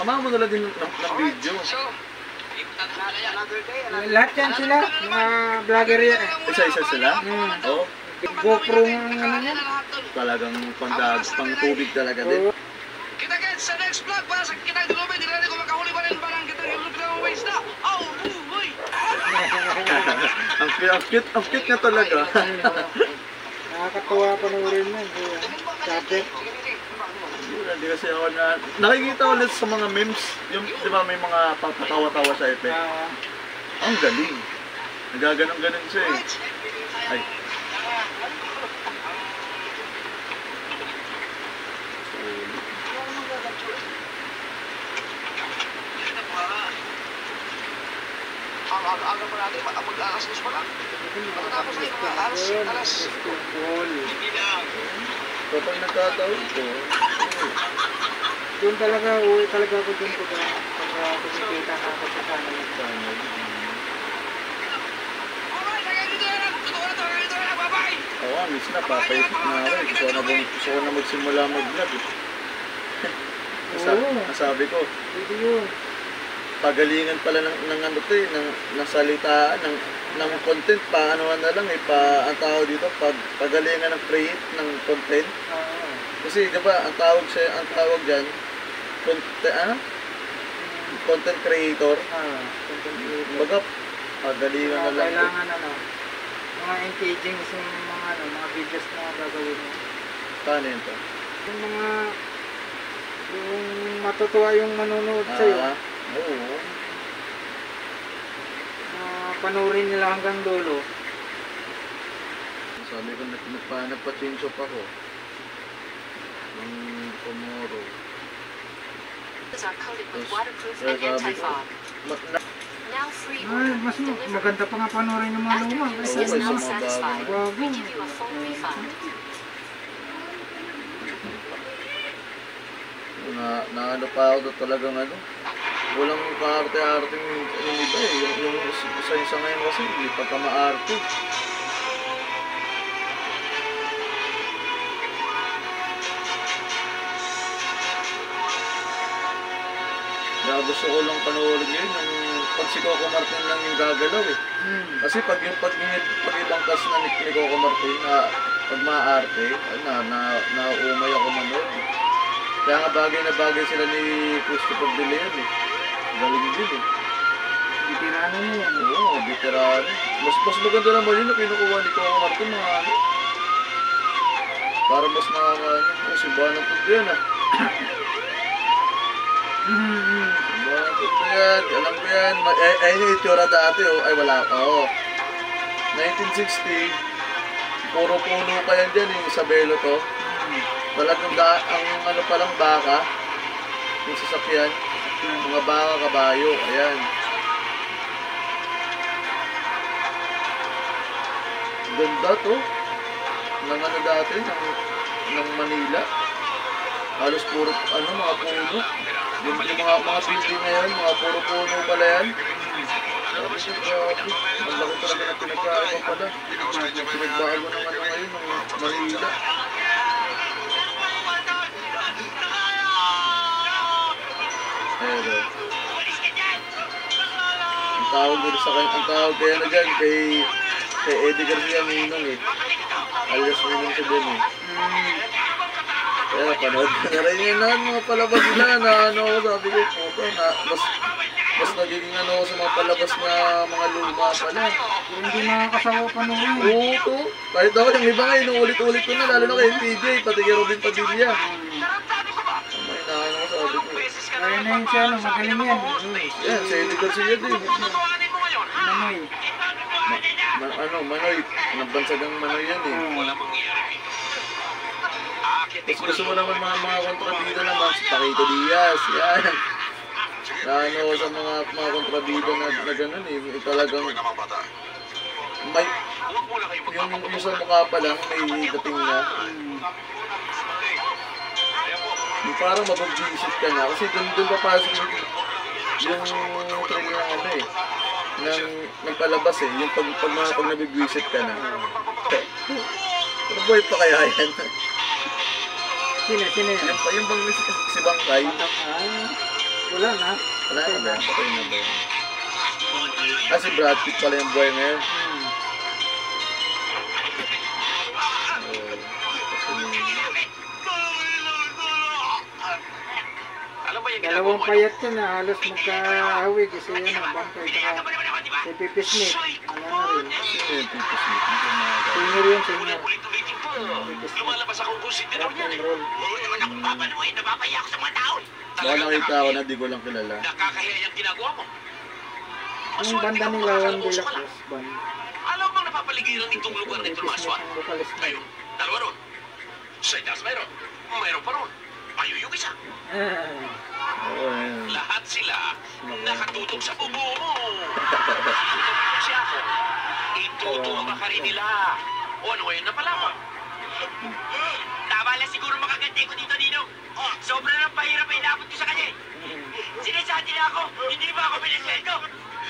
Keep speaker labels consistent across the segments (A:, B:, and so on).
A: Samahan mo na lang din ng video.
B: Lahat yan sila, mga vlogger yan eh.
A: Isa-isa sila? Oo.
B: GoPro ng ano yan.
A: Talagang pang tubig talaga din.
C: Kita guys sa next vlog para sa kitang dilubay, di natin kung makahuli pa rin parang kitang ilubay ng waste na. Oh, boy!
A: Ang cute nga talaga.
B: Nakakatawa pa na rin yan. Sabi.
A: Hindi kasi ako na... Nakikita ulit sa mga memes, yung, di ba may mga patawa-tawa sa effect. Ang galing. Nagaganong-ganon siya eh. Ay.
C: Ang-aga pa natin, mag-alas-gas pa lang. Matapos na yung mga alas.
A: Kapag nagkataon ko,
B: Doon talaga, uwi talaga ako doon pag kumikita na ako sa channel.
A: Oo nga, minsan napapaisip na ako eh. Gusto ko na magsimula mag-vlog eh. Nasabi ko,
B: Pwede yun.
A: pagalingan pala ng ano to eh, ng salitaan, ng content, paano na lang eh, ang tawag dito, pagalingan ng create ng content. Kasi di ba, ang tawag diyan, content creator.
B: Content creator.
A: Baga, pagalingan na lang.
B: Kailangan mga engaging sa mga videos na gagawin mo.
A: Paano yun to?
B: Yung matutuwa yung manonood sa'yo.
A: Oo.
B: Panoorin nila hanggang dulo.
A: Sabi ko, nagpa-change up ako. Tomorrow.
B: Mas maganda pa nga panoorin ng mga luma. Kasi bago.
A: Naano pa ako doon talagang ano. Walang kaarte-arte yung iba eh. Yung isa ngayon kasi, hindi pa ka maarte. Kaya gusto ko lang panoorin yun, yung pag si Coco Martin lang yung gagalaw eh. Kasi pag ibang cast na ni Coco Martin, pag maarte, naumay ako manood. Kaya nga bagay na bagay sila ni Christopher De Leon eh. Galing din eh.
B: Bitirano mo yan.
A: Oo, bitirano. Mas maganda naman yun na kinukuha ni Coco Martin mga ano. Para mas nakakaano. Oh, simbahan ng yan ah. Simbahan ng yan. Alam ko yan. Ayun yung itsura dati oh. Ay wala. Oo. 1960. Puro puno pa yan dyan yung Isabelo to. Talagang ang ano palang baka. Yung sasakyan. Mga baka, kabayo. Ayan. Ganda to. Nang ano dati, ng Manila. Halos puro, mga puno. Yung mga building na yan, mga puro puno pala yan. Sabi siya, grabe. Ang laki talaga na pinagkaiba pala. Pinagbago ng ano ngayon, ng Manila. Pero, ang tawag dito sa kanya, ang tawag kaya na dyan, kay Eddie Garcia Ninong eh. Alias Ninong siya din eh. Kaya panood ko na rin yun lahat mga palabas nila na ano ako sabi ko, puta na, mas nagiging ano sa mga palabas na mga luma pala.
B: Hindi makakasawa panoorin.
A: Oo to. Kahit ako yung iba nga inuulit-ulit ko na, lalo na kay TJ, pati kay Robin Padilla. May naano ko sabi ko.
B: Kaya na yun siya, magaling yan.
A: Yan, sa Eddie Garcia din.
B: Manoy.
A: Manoy. Nagbansagang Manoy yan eh. Tapos gusto mo naman mga kontrabida naman, si Paquito Diaz, yan. Ano sa mga kontrabida na gano'n eh, talagang may, yung sa mukha pa lang, may dating na. Yung parang mapag-visit ka na, kasi doon papasok yung training ng ano eh, ng palabas eh, yung pag nabig-visit ka na. Pero boy pa kaya yan?
B: Sino yan?
A: Yung bang si Bangkay?
B: Wala na.
A: Wala na ba? Patay na ba yan? Ah, si Brad Pitt pala yung buhay ngayon.
C: Alam mo yung ginagawa
B: Dalawang
C: mo?
B: payat yan na halos magkahawig kasi yan ang bangkay. Saka si Pipi Smith. Ano na rin.
A: Sino yung Tito Smith? Hindi ko makakala.
B: Senior yun, senior.
C: Ulit-ulitin po. Lumalabas akong kung sino
B: Rock
C: niyan
B: and
C: eh.
B: roll.
C: Oo naman akong papanuhin, nababaya ako sa mga tao.
A: Baka nakita ko na, di ko lang kilala.
C: Nakakahiya yung ginagawa mo.
B: Yung banda nila Juan de la Cruz band.
C: Alam mo napapaligiran itong lugar nito mga aswat?
B: Ang vocalist na
C: Ayun, dalawa ron. Sa Idas mayroon. Mayroon pa ron. Ayun yung isa.
A: Oo, ayun.
C: Lahat sila nakatutok sa bubo mo. Itututok siya ako. Itutumba ka rin nila. O ano ngayon na pala mo? Tama lang siguro makagante ko dito, Ninong. Sobra ng pahirap ay inabot ko sa kanya. Sinasabi na ako, hindi ba ako pinisweldo?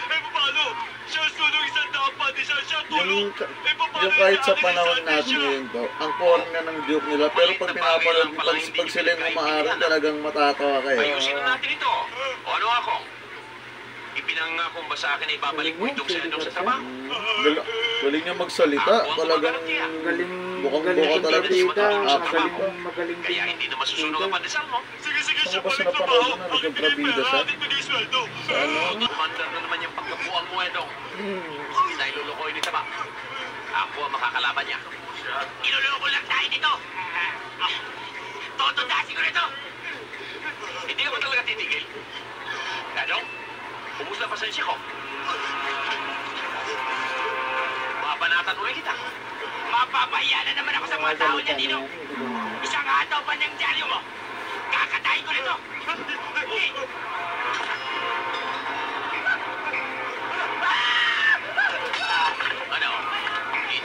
C: Eh, paano? Siya sulong isang daang pati siya
A: Yung, yung kahit sa panahon natin ngayon to, ang corny na ng joke nila, pero pag pinapanood mo, pag sila yung umaaral, talagang matatawa ka eh.
C: Ayusin na natin ito. O ano ako? Ipinangakong ba sa akin ay babalik mo itong sendong sa trabaho?
A: Galing niya magsalita, talagang
B: Galing
A: bukang
B: galing
A: buka talaga.
B: kontrabida,
A: Actually,
B: magaling
C: Kaya
B: din.
C: hindi na masusunog ang pandesal mo. Sige,
A: Saan ko ba siya napanood na nagkontrabida siya? Sa ano?
C: Mandar na naman yung pagkabuang mo, Edong. Dahil lulukoy ni Taba. Ako ang makakalaban niya. Iluloko lang tayo dito. Totodasin ko nito. Hindi ako talaga titigil. Edong, kumusta pasensya ko? Mabanatan ulit kita. Mapapahiya na naman ako sa mga tao niya, Dino. Isang hataw pa niyang dyaryo mo. Kakatayin ko nito. Ano?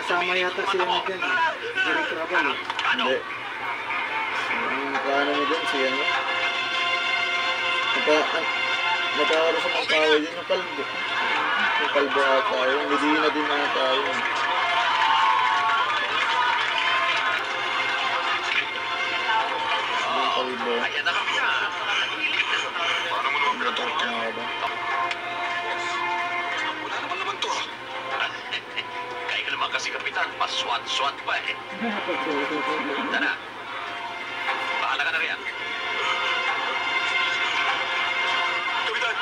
B: Kasama yata si ano dyan. Eric Rabal eh.
C: Ano?
A: Hindi. Ang kaano mo dun, si ano? Magkakaroon sa mga tao yun, yung kalbo. Yung kalbo ata yun, Medina din mga tao yun. Yung kalbo.
C: Ayan na kami na. Paano mo naman pinatawag yan?
A: Mga ba?
C: Wala naman naman to ah. Kaya ka naman kasi kapitan, paswat-swat pa eh. Tara. Bahala ka na riyan. Kapitan!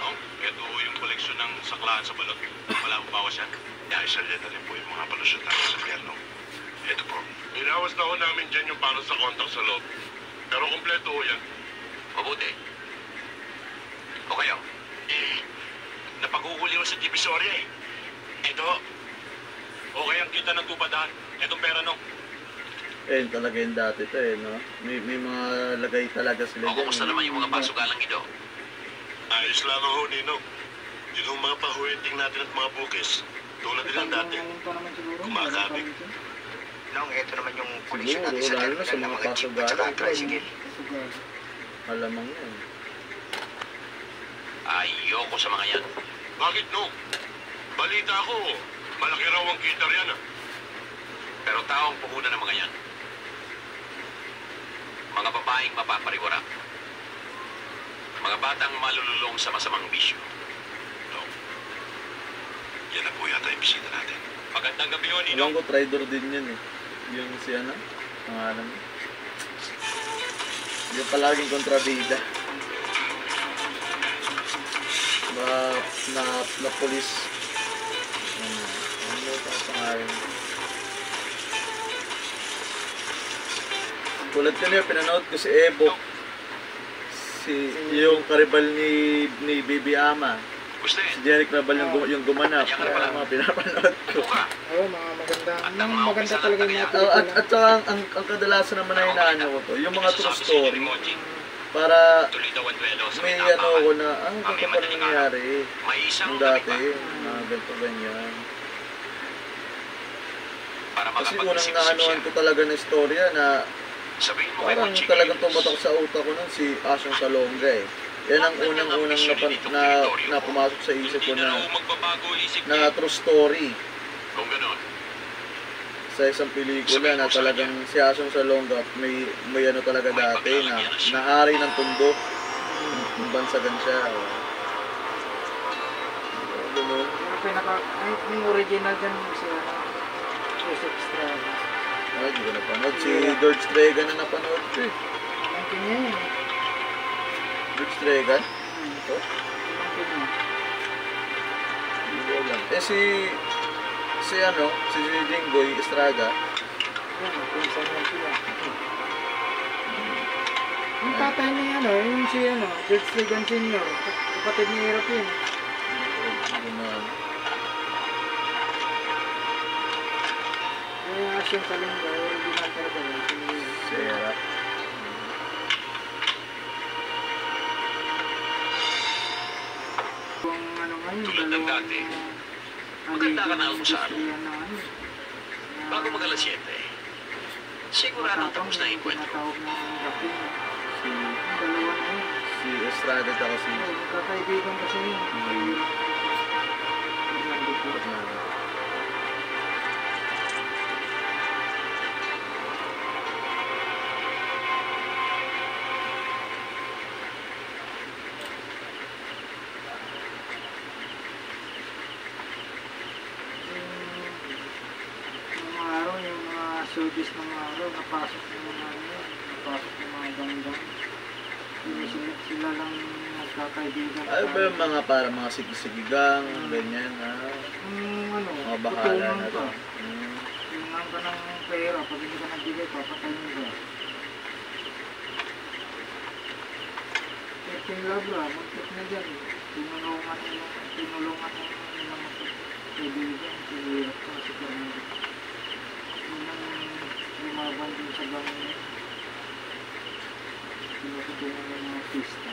C: Oh, ito yung koleksyon ng saklaan sa balot. Wala akong bawas yan. Isa rin na rin po yung mga palusyon namin sa pierno. Ito po.
D: Inawas na ho namin dyan yung para sa kontak sa loob. Pero kompleto ho yan.
C: Mabuti. O kayo? Napaguhuli ko sa Divisoria eh. Ito. Okay ang kita ng tupadahan. Itong pera no.
A: Eh, talaga yung dati to eh, no? May mga lagay talaga sila
C: O kumusta naman yung mga pasugalang ito?
D: Ayos lang ho, Nino. Yun ang mga pahuwiting natin at mga bukis. Tulad din ng dati. Kumakabig.
E: Nung ito naman yung koleksyon
A: Siguro,
E: natin sa
A: lalo na sa
E: terminal ng
A: mga
E: mga jeep at saka
A: pasugalan.
E: tricycle.
A: Malamang yan.
C: Ayoko sa mga yan.
D: Bakit no? Balita ko, malaki raw ang kita riyan ah.
C: Pero tao ang puhunan ng mga yan. Mga babaeng mapapariwara. Mga batang malululong sa masamang bisyo.
D: No. Yan na po yata yung bisita natin.
C: Magandang gabi yun,
A: Alam ko, trader din yun eh. Yung si ano? Pangalan mo. Yung palaging kontrabida. Na polis. Ano ito ang pangalan? Tulad ko niya, pinanood ko si Evo. Yung karibal ni Bibi Ama.
C: Gusto
A: Si Jeric Rabal yung gumanap.
C: Ayan ka na
A: Kaya
C: pala.
A: mga pinapanood ko.
C: Buka.
B: Oo, mga maganda.
C: At ang
B: Yung
C: mga
B: maganda
C: umpisa
B: talaga
C: ng
B: yung mga
C: tagaya.
A: At
B: pelikula.
A: saka ang kadalasan naman na hinaano ko to, yung mga true story. Para
C: Tuloy daw ang duelo sa
A: may
C: may
A: ano
C: tapakan.
A: ko na, ano ba pa nangyayari?
C: May isang
A: Yung
C: gabi
A: dati,
C: pa
A: ganito ganyan.
C: para
A: Kasi unang
C: makapag-isip-isip
A: naanoan
C: siya.
A: ko talaga na istorya na
C: Sabihin mo kay
A: parang
C: Monching,
A: talagang tumatak sa utak ko nun si Asyong Salonga eh. Yan ang unang-unang na pumasok sa isip ko
C: hindi na raw
A: na
C: magbabago isip
A: na
C: niya.
A: true story
C: Kung ganon,
A: sa isang pelikula na talagang si Asyong Salonga may ano talaga dati na nahari ng tundo. Bansagan siya. Ganun.
B: Pero yung original dyan siya, Joseph Estrada.
A: Ay, di ko napanood. Si George Stregan na napanood ko eh.
B: Pamangkin niya yun.
A: George Stregan? Ito?
B: Pamangkin niya.
A: Hindi ko alam. Eh si Jinggoy Estrada.
B: Yan, pinsan niya sila. Yung tatay niya, yung si George Stregan Sr. Kapatid ni Hirap yun. Kaya siyang Kalinga, original talaga yun.
A: Sarah.
B: Kung ano ngayon,
C: Tulad ng dati. Maganda ka na almusal. Bago mag alas 7, siguradong tapos na yung kwento.
B: Tinatawag ng rapin.
A: Si,
B: Yung dalawa na yun.
A: si Estrada at si
B: Kakaibigan kasi yun. Fernando po.
A: Fernando.
B: Yung mga araw, yung mga showbiz ng mga araw, napasok yung mga napasok yung mga ganggang. Sila lang nagkakaibigan.
A: Ay ba yung mga para mga sigisigigang, ganyan ha? Mga bahala na to.
B: Yung ka ng pera, pag hindi ka nagbigay, papatayin ka. King Labra, magkit na dyan. Tinulungan yung mga kaibigan, si Hirap ka, si Fernando. Yun ang lumaban din sa bangin niya. Pinatutungan ng mga pista.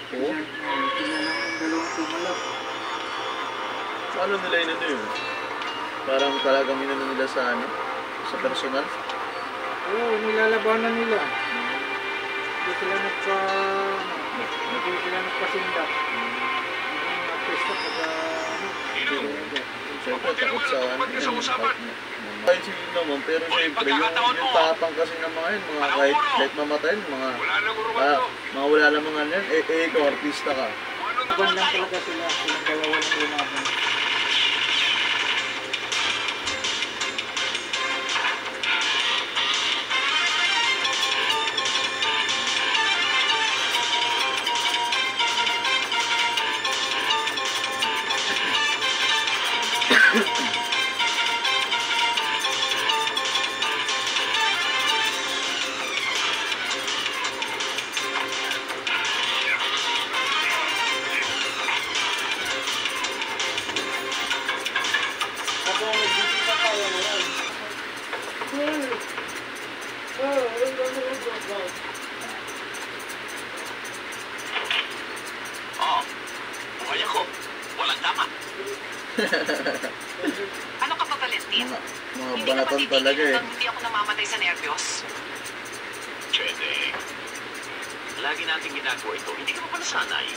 A: Oo?
B: Sila lang yung dalawang tumalak.
A: Paano nila yun? Parang talagang inano nila sa sa personal?
B: Oo, nilalabanan nila. Hindi sila nagpasinda. Yung mga pista pagka
A: Siyempre, takot sa kahit sino naman, pero siyempre, yung tapang kasi ng mga yun, mga kahit mamatayin, mga wala namang ano yan, ikaw, artista ka.
B: Laban lang talaga sila. Silang dalawa lang lumaban.
C: Oo. Buhay ako. Walang tama.
F: Ano ka pa, Valentin?
A: Mga
F: Hindi ka
A: banatan
F: matitigil
A: talaga eh.
F: hanggang hindi ako namamatay sa nervyos.
C: Chede. Lagi natin ginagawa ito. Hindi ka pa pala sanay.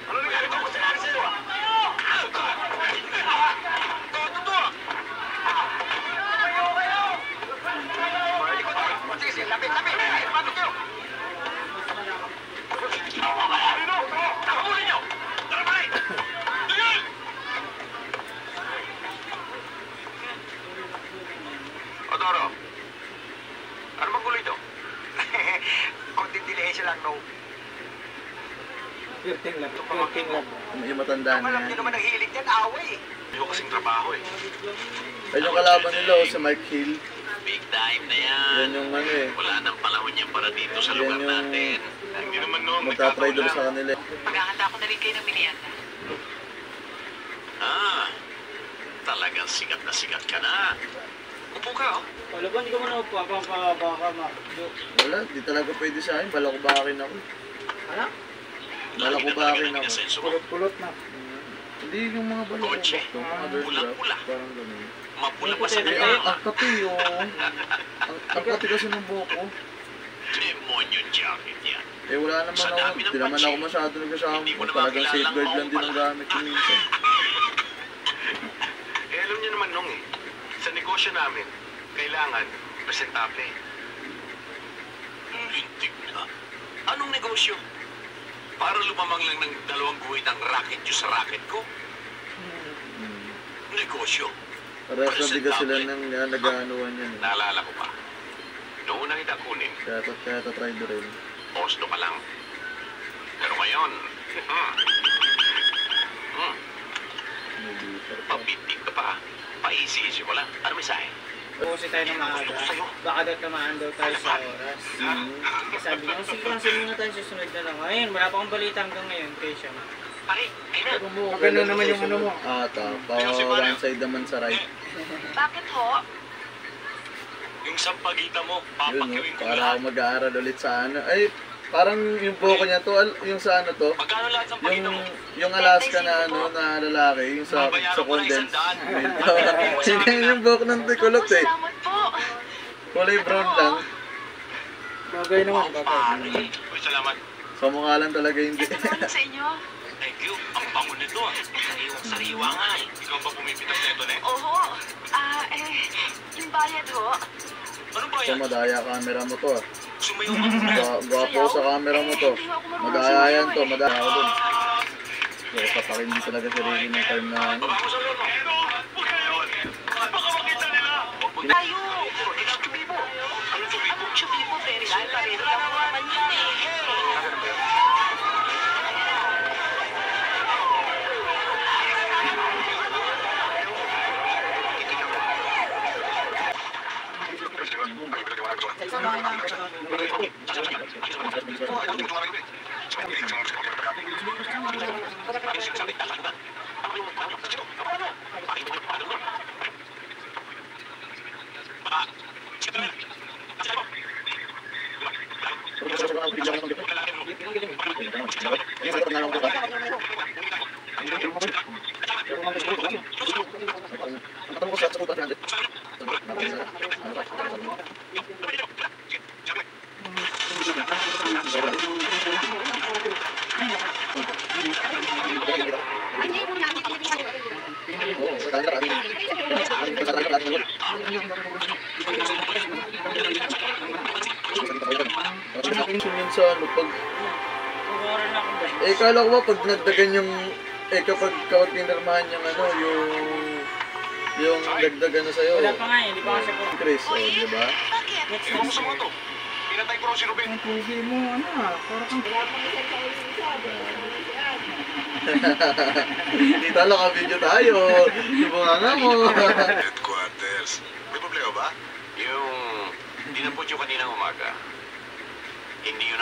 C: Ano nangyari ko? Basta nangyari sa'yo? Totoo! Sige, lapit! Paano kayo? Ano? Nakahuli niyo! Tara ba rin! Tingin! Odoro, ano bang gulo ito?
E: Konting dilihensya lang, no?
B: Flirting lang.
A: Yung matanda na
E: Alam
A: yan.
E: niyo naman ang hilig yan, away.
C: Hindi ko kasing trabaho eh.
A: Ayun yung kalaban nila, si Mike Hill.
C: Big time na yan.
A: Yan yung eh.
C: Wala nang panahon yan para dito sa
A: Yan
C: lugar
A: yung
C: natin. Hindi naman no,
A: magta-try doon sa kanila.
F: Maghahanda ko na rin kayo ng merienda.
C: Ah, talagang sikat na sikat ka na. Upo ka, oh.
B: Wala ba, hindi ka mo na baka
A: Wala, di talaga pwede sa akin. Balakubakin ako.
B: Ano?
A: Balakubakin ako.
C: Inasenso mo.
B: Pulot-pulot na.
A: Hindi yung mga
C: Kotse.
A: balakubak. Yung mga dirt road.
C: Pulang-pula.
A: Parang ganun.
C: Mapula pa sa
A: Eh,
C: kanya.
A: ang kati ang kati kasi ng buhok ko.
C: Demonyo jacket yan.
A: Eh wala naman
C: Sa
A: ako,
C: dami ng
A: di naman
C: pansin,
A: ako masyado
C: hindi
A: nagsasama.
C: mo na
A: Talagang
C: makilala
A: safeguard
C: ang
A: lang din ang
C: pala.
A: gamit ko minsan.
C: naman nung eh. Sa negosyo namin, kailangan presentable. Lintik na. Anong negosyo? Para lumamang lang ng 2 guhit ang racket nyo sa racket ko? Negosyo.
A: Parehas na bigas sila ng nag-aanuan yan.
C: Naalala ko pa. Noong una kita kunin,
A: Kaya tatry do rin.
C: Oslo pa lang. Pero ngayon, pabitig ka pa. Paisi-isi ko lang. Ano may sahe?
B: Pusi tayo ng maaga. Baka daw tamaan daw tayo sa oras. Sabi niya, sige lang, sige na tayo susunod na lang. Ayun, wala pa akong balita hanggang ngayon kay siya.
C: Pare, ayun na.
B: Maganda naman yung ano mo.
A: One side naman sa right.
F: Bakit ho?
C: Yung sampagita mo,
A: Yun, no?
C: papakiwin ko
A: Para
C: lahat.
A: ako mag-aaral ulit sa ano. Ay, parang yung buko niya to, yung sa ano to,
C: Magkano lahat sampagita mo?
A: yung Alaska na ano, na lalaki, yung sa condense. Hindi yung buhok ng tikulot eh.
F: Salamat po.
A: Kulay brown lang.
B: Bagay naman,
C: Oh,
B: bagay.
C: pare. Uy, salamat.
A: Sa mukha lang talaga hindi.
F: Salamat sa inyo.
C: Thank you. Ang bango nito ah. Sariwang-sariwa nga eh. Ikaw ba pumipitas na ito, ne?
F: Oho. Yung bayad ho.
C: Ano ba
A: So
C: yan?
A: madaya camera mo to ah.
C: Sumayaw ka muna.
A: Gwapo sa camera mo to. Madaya yan to, madaya ako dun. So kapakindi talaga si Ricky ng time na ano.
C: Baba mo sa loob. Huwag ngayon. Baka makita nila.
F: Tayo. Chubibo. Anong chubibo? Very good. Very lang naman yun eh.
A: Minsan, pag
B: Kukuran na akong ba?
A: kala ko ba pag nagdagan yung kapag pinirmahan yung ano, yung dagdag ano sa'yo.
B: Wala pa nga eh, hindi pa kasi po.
A: Chris, di ba?
F: Bakit?
B: Next
C: Ano
B: month.
C: sa mga to? Pinatay ko raw si Ruben.
B: Ang pugi mo, ano ah, parang kang...
A: Kita lang ka video tayo. Ibunga nga mo.
D: Headquarters. May problema ba?
C: Yung dinampot yung kaninang umaga, hindi yun